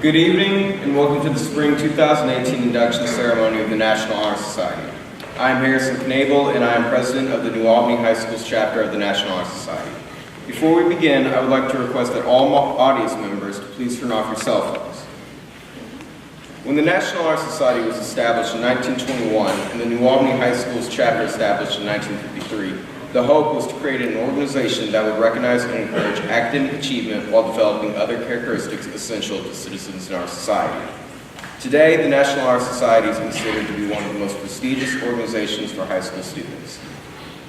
Good evening and welcome to the Spring 2018 induction ceremony of the National Honor Society. I am Harrison Knable and I am president of the New Albany High School's chapter of the National Honor Society. Before we begin, I would like to request that all audience members to please turn off your cell phones. When the National Honor Society was established in 1921 and the New Albany High School's chapter established in 1953, the hope was to create an organization that would recognize and encourage academic achievement while developing other characteristics essential to citizens in our society. Today, the National Honor Society is considered to be one of the most prestigious organizations for high school students.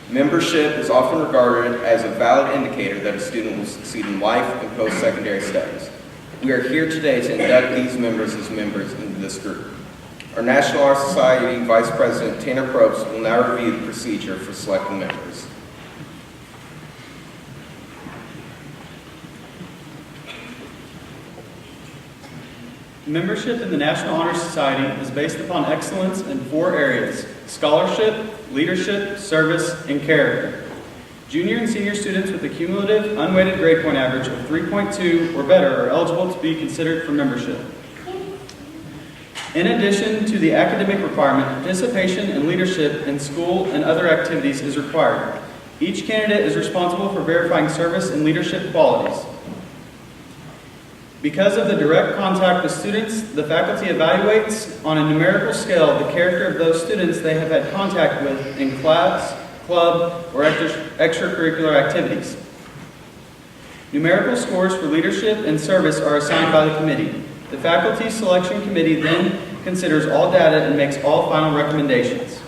Membership is often regarded as a valid indicator that a student will succeed in life and post-secondary studies. We are here today to induct these members as members into this group. Our National Honor Society Vice President Tanner Probst will now review the procedure for selecting members. Membership in the National Honor Society is based upon excellence in 4 areas: scholarship, leadership, service, and character. Junior and senior students with a cumulative unweighted grade point average of 3.2 or better are eligible to be considered for membership. In addition to the academic requirement, participation and leadership in school and other activities is required. Each candidate is responsible for verifying service and leadership qualities. Because of the direct contact with students, the faculty evaluates on a numerical scale the character of those students they have had contact with in class, club, or extracurricular activities. Numerical scores for leadership and service are assigned by the committee. The faculty selection committee then considers all data and makes all final recommendations.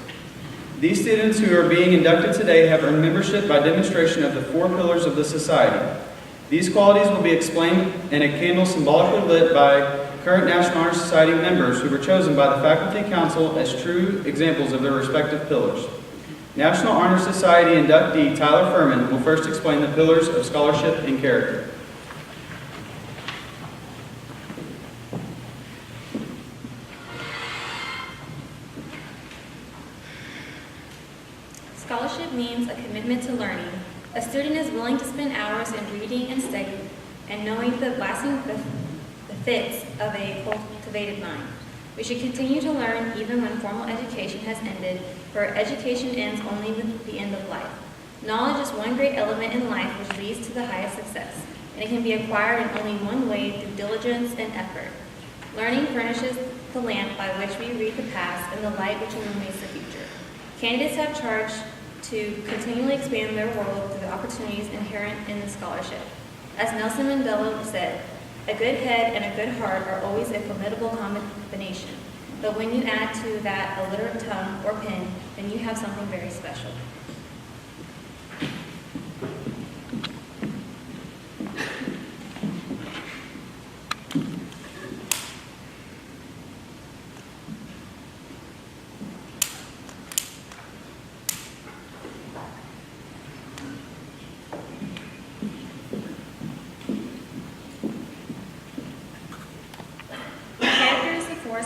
These students who are being inducted today have earned membership by demonstration of the 4 pillars of the society. These qualities will be explained in a candle symbolically lit by current National Honor Society members who were chosen by the Faculty Council as true examples of their respective pillars. National Honor Society inductee Tyler Furman will first explain the pillars of scholarship and character. Scholarship means a commitment to learning. A student is willing to spend hours in reading and studying and knowing the lasting benefits of a cultivated mind. We should continue to learn even when formal education has ended, for education ends only with the end of life. Knowledge is one great element in life which leads to the highest success, and it can be acquired in only one way, through diligence and effort. Learning furnishes the lamp by which we read the past and the light which illuminates the future. Candidates have charge to continually expand their world through the opportunities inherent in the scholarship. As Nelson Mandela said, a good head and a good heart are always a formidable combination. But when you add to that a literate tongue or pen, then you have something very special.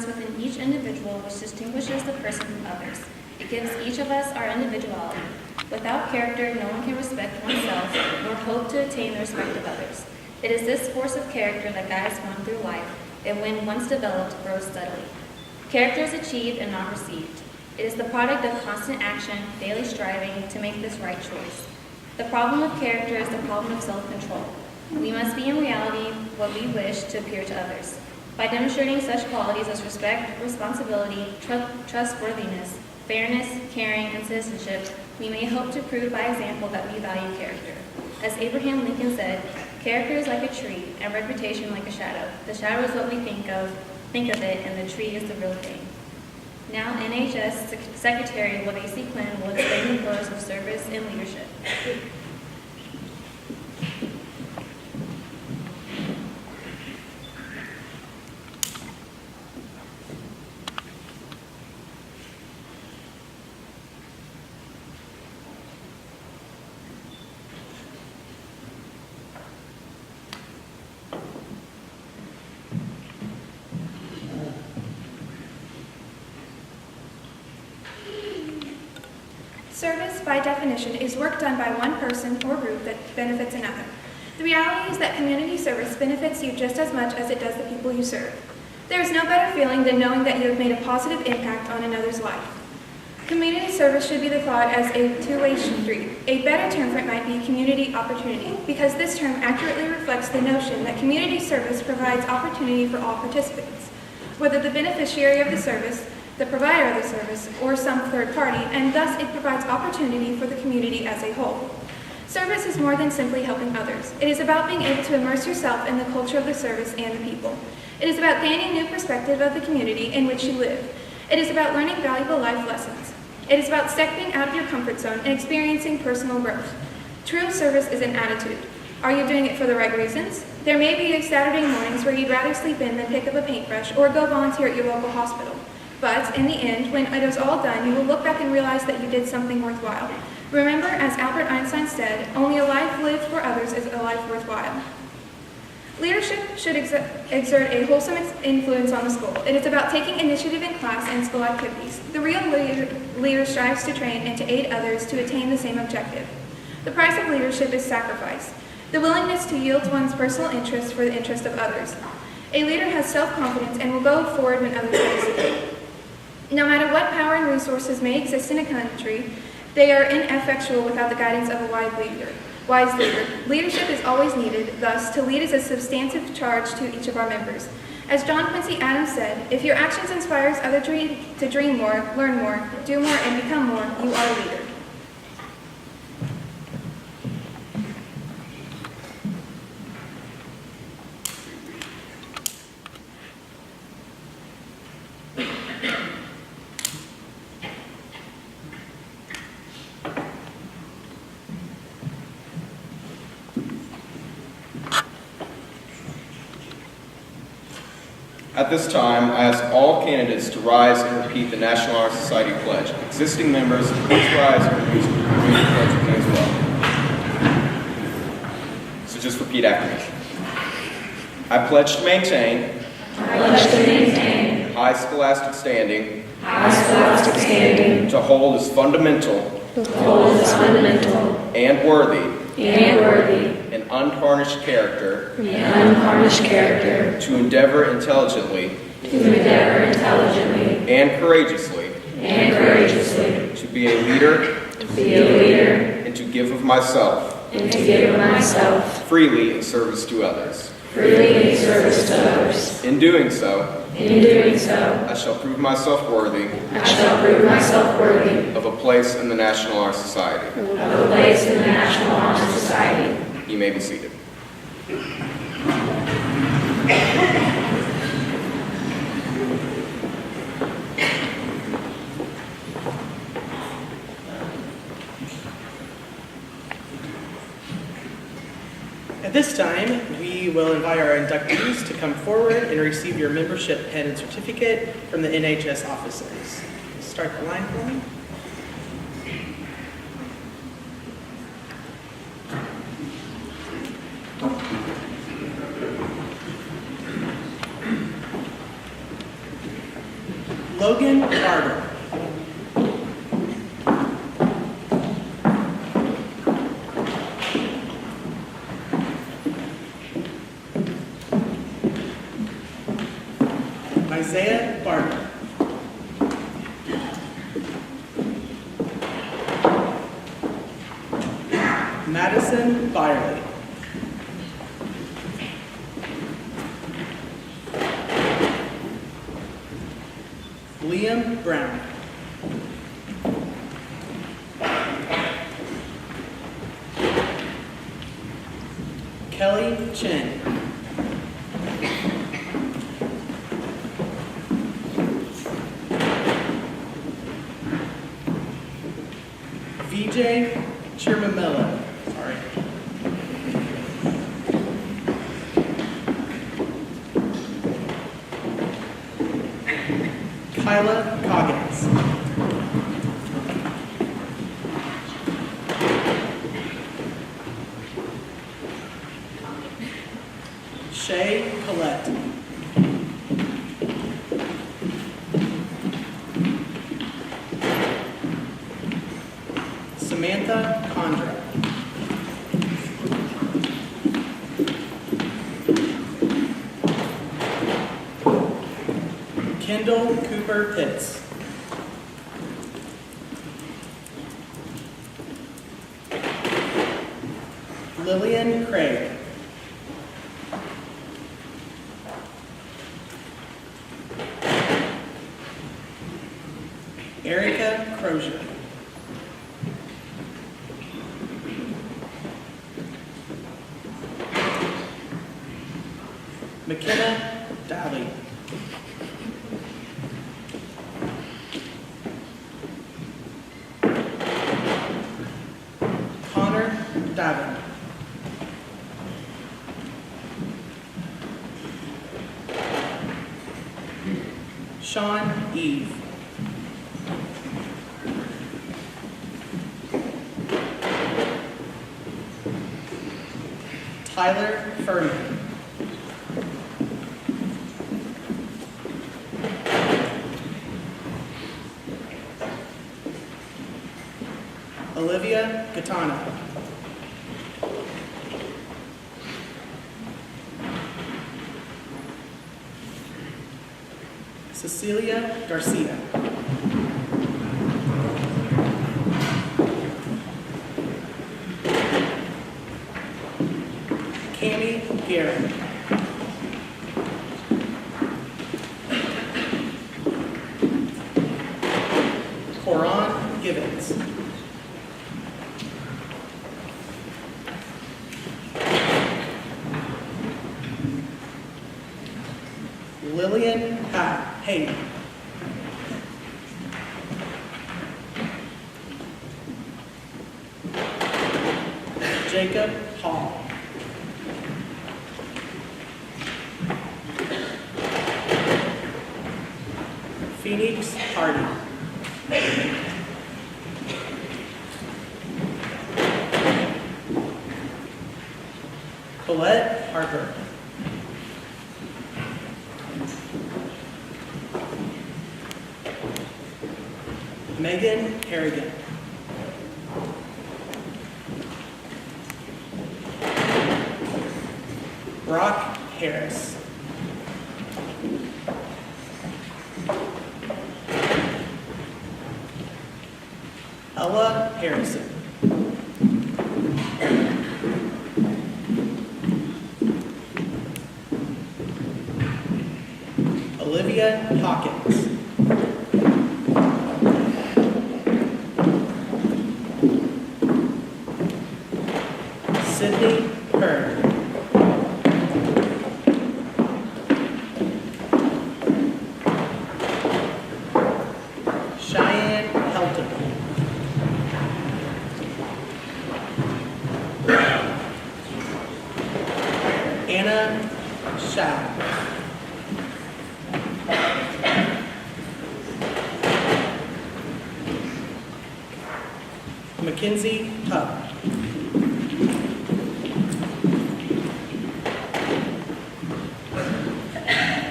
Within each individual which distinguishes the person from others. It gives each of us our individuality. Without character, no one can respect oneself nor hope to attain the respect of others. It is this force of character that guides one through life, and when once developed, grows steadily. Character is achieved and not received. It is the product of constant action, daily striving to make this right choice. The problem of character is the problem of self-control. We must be in reality what we wish to appear to others. By demonstrating such qualities as respect, responsibility, trustworthiness, fairness, caring, and citizenship, we may hope to prove by example that we value character. As Abraham Lincoln said, character is like a tree, and reputation like a shadow. The shadow is what we think of it, and the tree is the real thing. Now, NHS Secretary LaVacy Quinn will explain the pillars of service and leadership. Service, by definition, is work done by one person or group that benefits another. The reality is that community service benefits you just as much as it does the people you serve. There is no better feeling than knowing that you have made a positive impact on another's life. Community service should be thought as a two-way street. A better term for it might be community opportunity, because this term accurately reflects the notion that community service provides opportunity for all participants, whether the beneficiary of the service, the provider of the service, or some third party, and thus it provides opportunity for the community as a whole. Service is more than simply helping others. It is about being able to immerse yourself in the culture of the service and the people. It is about gaining new perspective of the community in which you live. It is about learning valuable life lessons. It is about stepping out of your comfort zone and experiencing personal growth. True service is an attitude. Are you doing it for the right reasons? There may be Saturday mornings where you'd rather sleep in than pick up a paintbrush or go volunteer at your local hospital. But in the end, when it is all done, you will look back and realize that you did something worthwhile. Remember, as Albert Einstein said, only a life lived for others is a life worthwhile. Leadership should exert a wholesome influence on the school. It is about taking initiative in class and school activities. The real leader strives to train and to aid others to attain the same objective. The price of leadership is sacrifice, the willingness to yield one's personal interests for the interest of others. A leader has self-confidence and will go forward when others hesitate. No matter what power and resources may exist in a country, they are ineffectual without the guidance of a wise leader. Leadership is always needed, thus, to lead is a substantive charge to each of our members. As John Quincy Adams said, if your actions inspires others to dream more, learn more, do more, and become more, you are a leader. At this time, I ask all candidates to rise and repeat the National Honor Society pledge. Existing members, please rise and repeat the pledge with me as well. So just repeat after me. I pledge to maintain high scholastic standing to hold as fundamental and worthy an untarnished character to endeavor intelligently and courageously to be a leader and to give of myself freely in service to others. In doing so, I shall prove myself worthy of a place in the National Honor Society. You may be seated. At this time, we will invite our inductees to come forward and receive your membership pin and certificate from the NHS officers. Start the line for me. Logan Barber. Isaiah Barber. Madison Byerly. Liam Brown. Kelly Chen. VJ Chirmamella. Sorry. Kyla Coggins. Shay Collette. Samantha Condra. Kendall Cooper Pitts. Lillian Craig. Erica Crozier. McKenna Daly. Connor Davin. Sean Eve. Tyler Furman. Olivia Gattano. Cecilia Garcia. Cami Garrett. Coran Gibbons. Lillian Hayden. Jacob Hall. Phoenix Hardy. Colette Harper. Megan Harrigan. Brock Harris. Ella Harrison. Olivia Hawkins. Sydney Hearn. Cheyenne Helton. Anna Shaw. Mackenzie Tubb.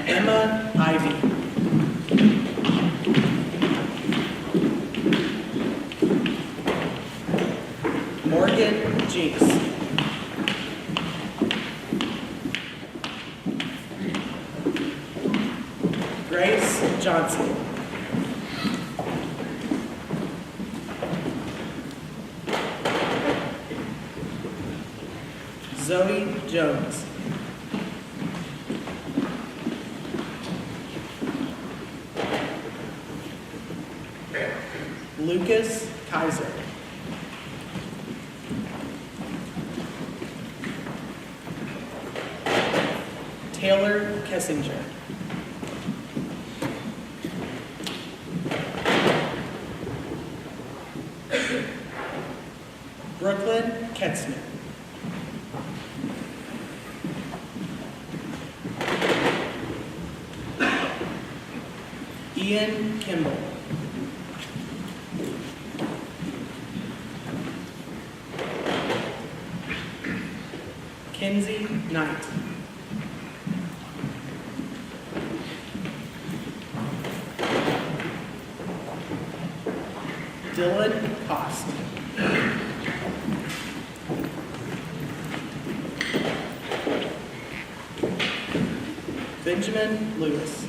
Emma Ivy. Morgan Jinks. Grace Johnson. Zoe Jones. Lucas Kaiser. Taylor Kessinger. Brooklyn Ketzman. Ian Kimball. Kinsey Knight. Dylan Cost. Benjamin Lewis.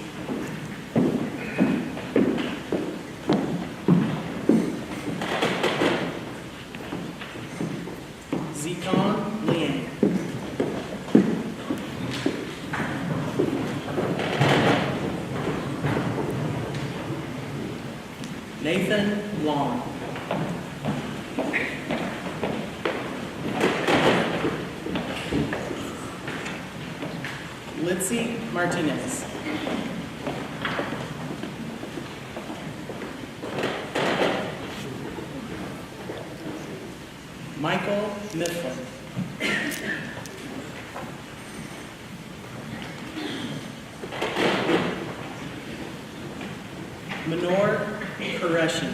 Nathan Long. Litzy Martinez. Michael Mifflin. Manor Qureshi.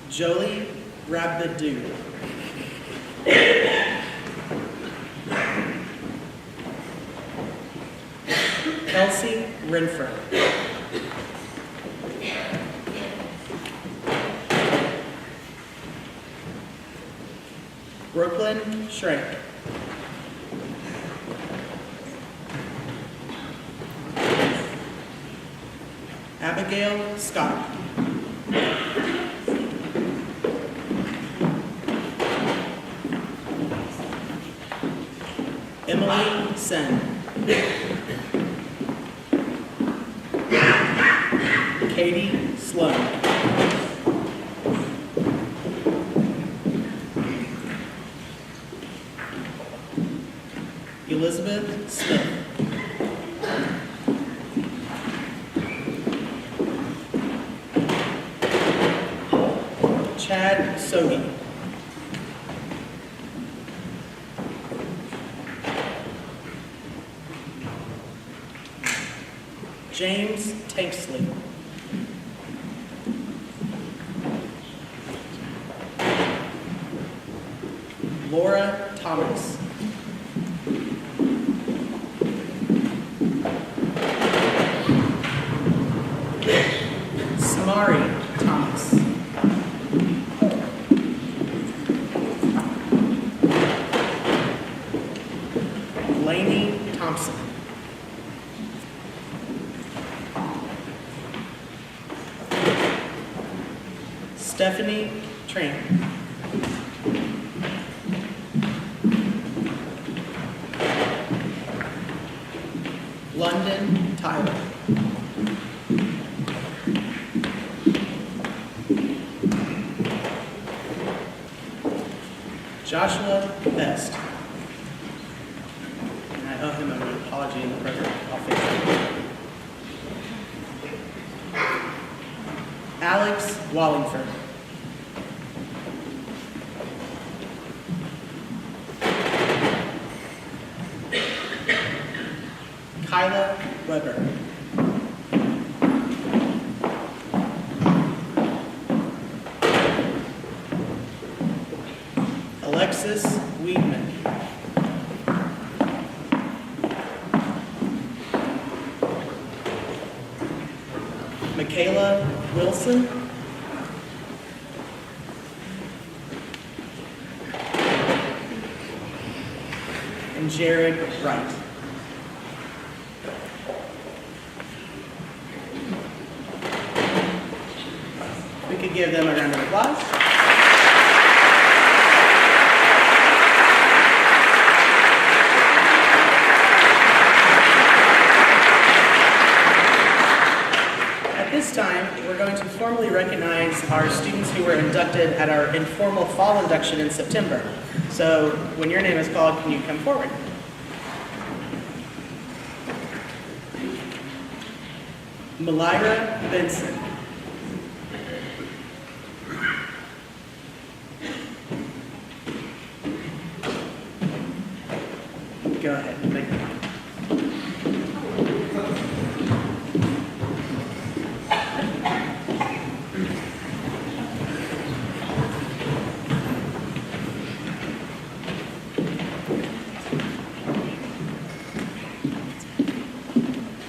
Jolie Rabidou. Kelsey Renfro. Brooklyn Schrank. Abigail Scott. Emily Sen. Katie Sloan. Elizabeth Smith. Chad Sogi. James Tanksley. Laura Thomas. Samari Thomas. Lainey Thompson. Stephanie Train. London Tyler. Joshua Best. And I owe him an apology in the present. I'll fix it. Alex Wallingford. Kyla Weber. Alexis Weedman. Michaela Wilson. And Jared Wright. We could give them a round of applause. At this time, we're going to formally recognize our students who were inducted at our informal fall induction in September. So when your name is called, can you come forward? Malira Benson. Go ahead. Thank you.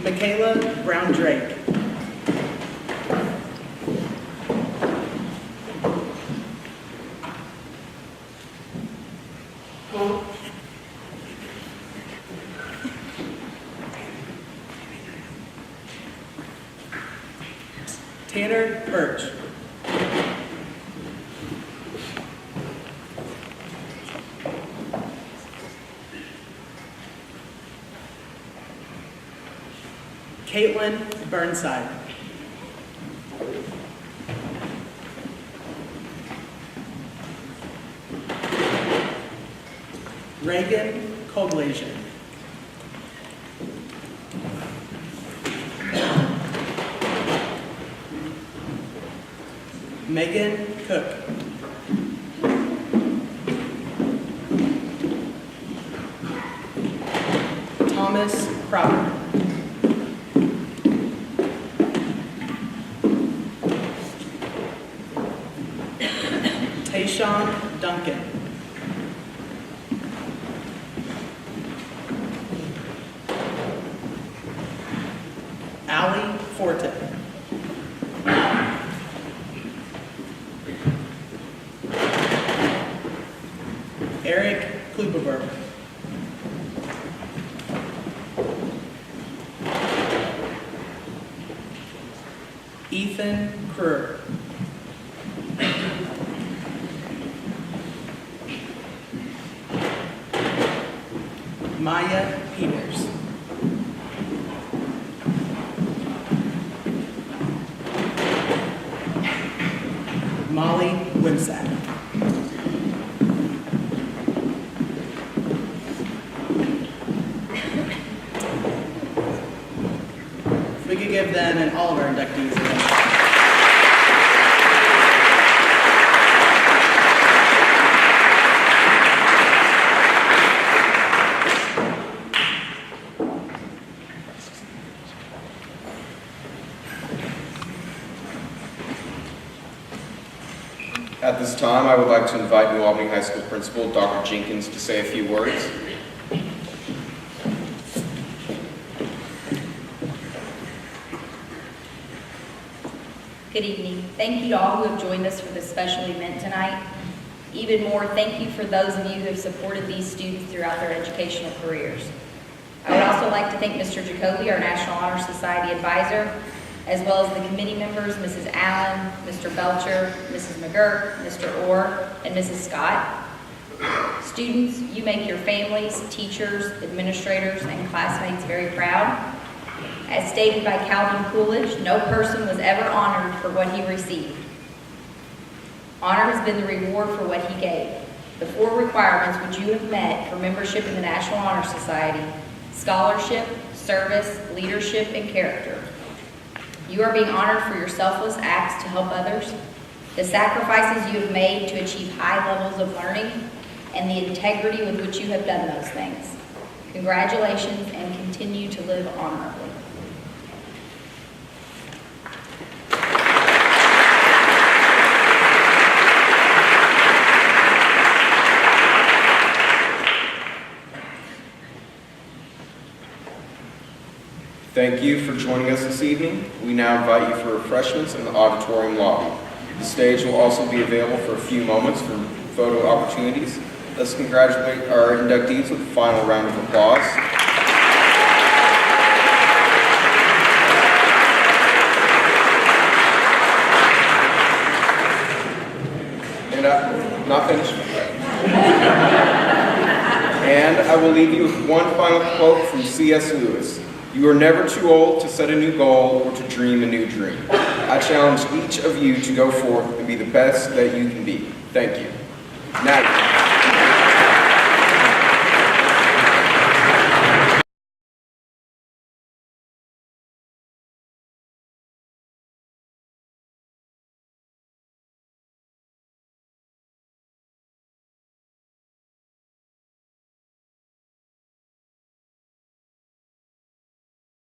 Michaela Brown Drake. Tanner Birch. Caitlin Burnside. Reagan Koglasian. Megan Cook. Thomas Crowder. Tayshawn Duncan. Allie Forte. Eric Kluberberg. Ethan Kruger. Maya Peters. Molly Wimsack. If we could give them and all of our inductees a hand. At this time, I would like to invite New Albany High School Principal Dr. Jenkins to say a few words. Good evening. Thank you to all who have joined us for this special event tonight. Even more, thank you for those of you who have supported these students throughout their educational careers. I would also like to thank Mr. Jacoby, our National Honor Society advisor, as well as the committee members, Mrs. Allen, Mr. Belcher, Mrs. McGurk, Mr. Orr, and Mrs. Scott. Students, you make your families, teachers, administrators, and classmates very proud. As stated by Calvin Coolidge, no person was ever honored for what he received. Honor has been the reward for what he gave. The 4 requirements which you have met for membership in the National Honor Society: scholarship, service, leadership, and character. You are being honored for your selfless acts to help others, the sacrifices you have made to achieve high levels of learning, and the integrity with which you have done those things. Congratulations, and continue to live honorably. Thank you for joining us this evening. We now invite you for refreshments in the auditorium lobby. The stage will also be available for a few moments for photo opportunities. Let's congratulate our inductees with a final round of applause. And not finished. And I will leave you with one final quote from C.S. Lewis. You are never too old to set a new goal or to dream a new dream. I challenge each of you to go forth and be the best that you can be. Thank you. Now.